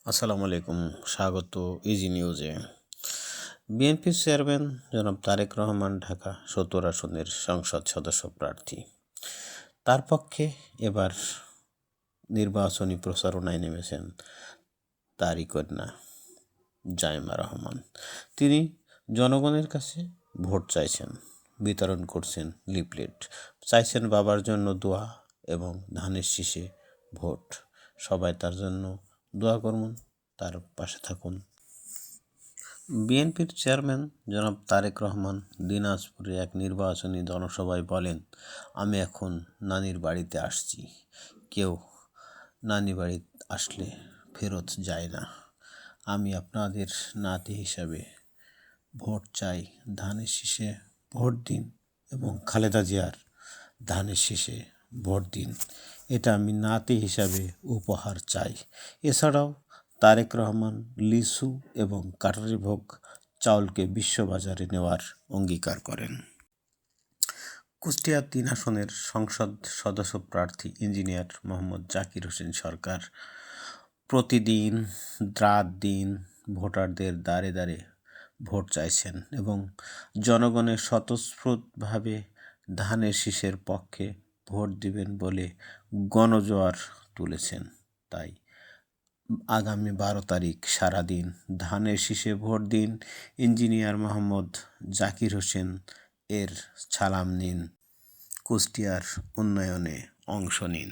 আসসালামু আলাইকুম, স্বাগত ইজি নিউজে। বিএনপির চেয়ারম্যান জনাব তারেক রহমান ঢাকা ৭০ আসনের সংসদ সদস্য প্রার্থী। তার পক্ষে এবার নির্বাচনী প্রচারণায় নেমেছেন তারই কন্যা জাইমা রহমান। তিনি জনগণের কাছে ভোট চাইছেন, বিতরণ করছেন লিফলেট, চাইছেন বাবার জন্য দোয়া এবং ধানের শীষে ভোট। সবাই তার জন্য দোয়া করুন, তার পাশে থাকুন। বিএনপির চেয়ারম্যান জনাব তারেক রহমান দিনাজপুরে এক নির্বাচনী জনসভায় বলেন, আমি এখন নানির বাড়িতে আসছি। কেউ নানি বাড়ি আসলে ফেরত যায় না। আমি আপনাদের নাতি হিসাবে ভোট চাই, ধানের শীষে ভোট দিন এবং খালেদা জিয়ার ধানের শীষে ভোট দিন। এটা আমি নাতি হিসাবে উপহার চাই। এছাড়াও তারেক রহমান লিচু এবং কাঠারিভোগ চাউলকে বিশ্ববাজারে নেওয়ার অঙ্গীকার করেন। কুষ্টিয়া ৩ আসনের সংসদ সদস্য প্রার্থী ইঞ্জিনিয়ার মোহাম্মদ জাকির হোসেন সরকার প্রতিদিন রাত দিন ভোটারদের দ্বারে দ্বারে ভোট চাইছেন এবং জনগণের স্বতঃস্ফূর্তভাবে ধানের শীষের পক্ষে ভোট দিবেন বলে গণজোয়ার তুলেছেন। তাই আগামী ১২ তারিখ সারাদিন ধানের শীষে ভোট দিন, ইঞ্জিনিয়ার মোহাম্মদ জাকির হোসেন এর সালাম নিন, কুষ্টিয়ার উন্নয়নে অংশ নিন।